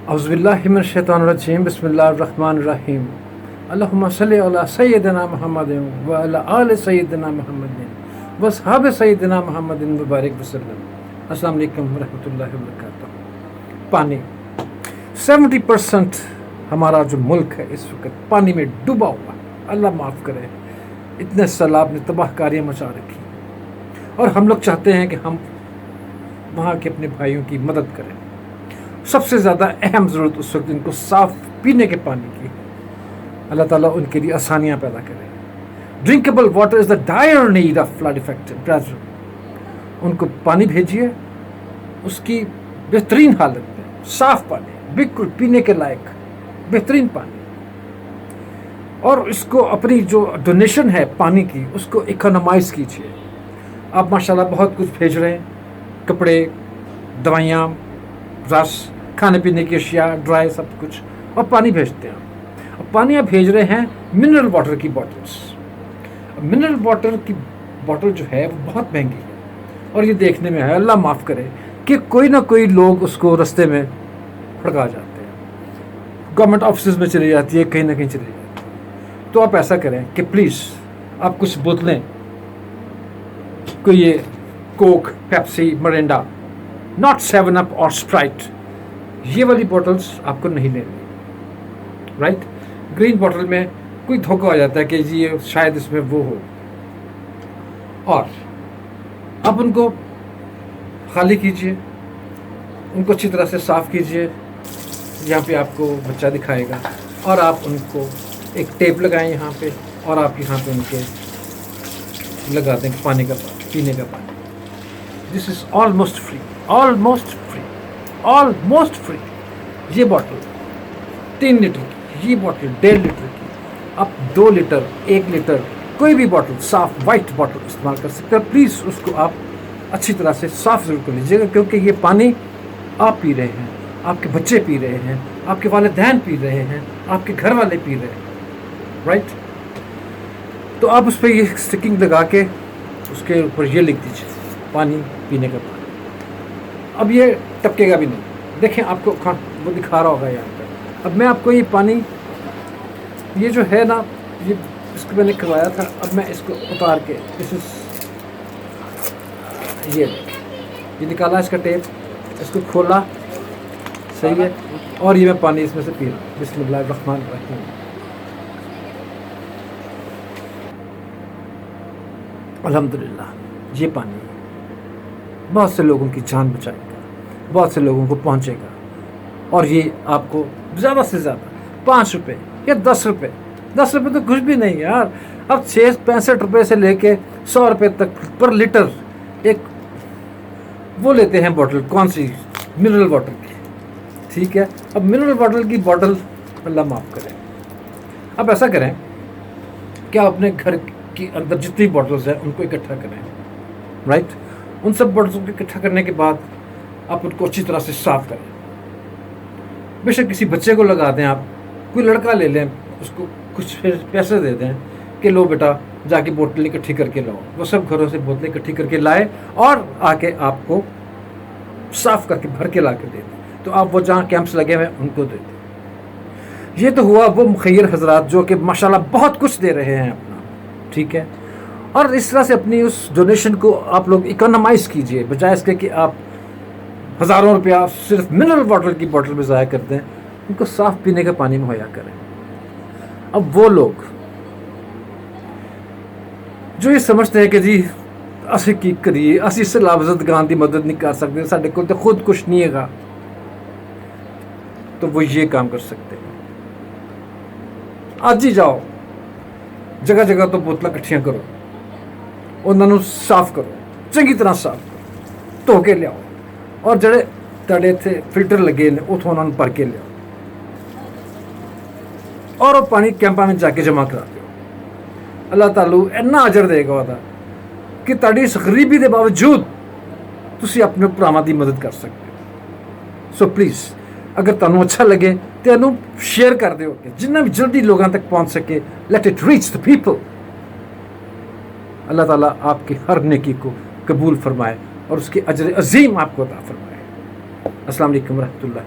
औज़ुबिल्लाहि मिनश्शैतानिर्रजीम बिस्मिल्लाहिर्रहमानिर्रहीम अल्लाहुम्मा सल्लि अला सय्यिदिना मुहम्मदिन व अला आलि सय्यिदिना मुहम्मदिन व अस्हाबि सय्यिदिना मुहम्मदिन मुबारक वसल्लम। अस्सलाम वालेकुम व रहमतुल्लाहि व बरकातहू। पानी 70% हमारा जो मुल्क है इस वक्त पानी में डूबा हुआ। अल्लाह माफ़ करे, इतने सैलाब ने तबाहकारियाँ मचा रखी और हम लोग चाहते हैं कि हम वहाँ के अपने भाइयों की मदद करें। सबसे ज़्यादा अहम ज़रूरत उस वक्त इनको साफ़ पीने के पानी की। अल्लाह ताला उनके लिए आसानियाँ पैदा करे। Drinkable water is the dire need of flood affected Brazil. उनको पानी भेजिए उसकी बेहतरीन हालत में, साफ़ पानी, बिल्कुल पीने के लायक बेहतरीन पानी। और इसको अपनी जो डोनेशन है पानी की उसको इकोनोमाइज़ कीजिए। आप माशाल्लाह बहुत कुछ भेज रहे हैं, कपड़े, दवाइयाँ, रस, खाने पीने की अशिया, ड्राई, सब कुछ, और पानी भेजते हैं। और पानी आप भेज रहे हैं मिनरल वाटर की बॉटल्स। मिनरल वाटर की बॉटल जो है वो बहुत महंगी है और ये देखने में है, अल्लाह माफ़ करे, कि कोई ना कोई लोग उसको रास्ते में फड़का जाते हैं, गवर्नमेंट ऑफिस में चली जाती है, कहीं ना कहीं चली जाती है। तो आप ऐसा करें कि प्लीज़ आप कुछ बोतलें, कोई ये Coke, Pepsi, Mirinda, not 7 up और स्प्राइट, ये वाली बॉटल्स आपको नहीं लेनी, राइट। ग्रीन बॉटल में कोई धोखा हो जाता है कि जी ये शायद इसमें वो हो। और आप उनको खाली कीजिए, उनको अच्छी तरह से साफ़ कीजिए। यहाँ पे आपको बच्चा दिखाएगा और आप उनको एक टेप लगाएं यहाँ पे, और आप यहाँ पे उनके लगा दें पानी का, पीने का पानी। This is almost free, almost free, almost free. ये बॉटल 3 लीटर की, ये बॉटल 1.5 लीटर की, आप 2 लीटर, 1 लीटर, कोई भी बॉटल, साफ़ वाइट बॉटल इस्तेमाल कर सकते हैं। प्लीज़ उसको आप अच्छी तरह से साफ़ ज़रूर कर लीजिएगा, क्योंकि ये पानी आप पी रहे हैं, आपके बच्चे पी रहे हैं, आपके वालिदैन पी रहे हैं, आपके घर वाले पी रहे हैं, राइट। तो आप उस पर ये स्टिकिंग लगा के उसके ऊपर ये लिख दीजिए, पानी पीने का पानी। अब ये टपकेगा भी नहीं। देखें, आपको वो दिखा रहा होगा यहाँ पर। अब मैं आपको ये पानी, ये जो है ना, ये इसको मैंने करवाया था। अब मैं इसको उतार के ये निकाला इसका टेप, इसको खोला, सही है, और ये मैं पानी इसमें से पी रहा हूँ। बिस्मिल्लाहिर्रहमानिर्रहीम। अल्हम्दुलिल्लाह, ये पानी बहुत से लोगों की जान बचाएगा, बहुत से लोगों को पहुंचेगा। और ये आपको ज़्यादा से ज़्यादा 5 रुपये या 10 रुपये, 10 रुपये तो कुछ भी नहीं यार। अब 65 रुपये से लेके 100 रुपये तक पर लीटर एक वो लेते हैं बॉटल, कौन सी, मिनरल वाटर की, ठीक है। अब मिनरल वाटर की बॉटल, अल्लाह माफ़ करें, अब ऐसा करें कि आप अपने घर के अंदर जितनी बॉटल्स हैं उनको इकट्ठा करें, राइट। उन सब बॉटल्स को इकट्ठा करने के बाद आप उनको अच्छी तरह से साफ़ करें। बेशक किसी बच्चे को लगा दें, आप कोई लड़का ले लें, उसको कुछ पैसे दे दें कि लो बेटा जाके बोतलें इकट्ठी करके लाओ। वो सब घरों से बोतलें इकट्ठी करके लाए और आके आपको साफ़ करके भर के ला के दे दें। तो आप वो जहाँ कैंप्स लगे हुए हैं उनको दे दें। ये तो हुआ वो मुखैर हजरात जो कि माशाल्लाह बहुत कुछ दे रहे हैं अपना, ठीक है। और इस तरह से अपनी उस डोनेशन को आप लोग इकोनोमाइज़ कीजिए, बजाय इसके कि आप हज़ारों रुपया सिर्फ मिनरल वाटर की बॉटल में ज़ाया करते हैं। उनको साफ़ पीने का पानी मुहैया करें। अब वो लोग जो ये समझते हैं कि जी असी की करिए, असी सलाबजदगान की मदद नहीं कर सकते, साढ़े को तो खुद कुछ नहीं है, तो वो ये काम कर सकते हैं। आज ही जाओ, जगह जगह तो बोतल इकट्ठियां करो, उन्होंने साफ करो, चंगी तरह साफ करो, धो के लियाओ, और जड़े तड़े इत्थे फिल्टर लगे ने उतों उन्होंने भर के लियाओ, और वो पानी कैंपा में जाके जमा करा दो। अल्लाह ताला इन्ना अजर देगा वह कि ताड़ी इस गरीबी के बावजूद तुसी अपने भरावां की मदद कर सकते हो। सो प्लीज़, अगर तुहानूं अच्छा लगे तो इनू शेयर कर दो, जिन्ना भी जल्दी लोगों तक पहुँच सके। Let it reach the people. Allah ताला आपकी हर नेकी को कबूल फरमाए और उसके अजर अजीम आपको अता फरमाए। अस्सलाम वालेकुम रहमतुल्लाह।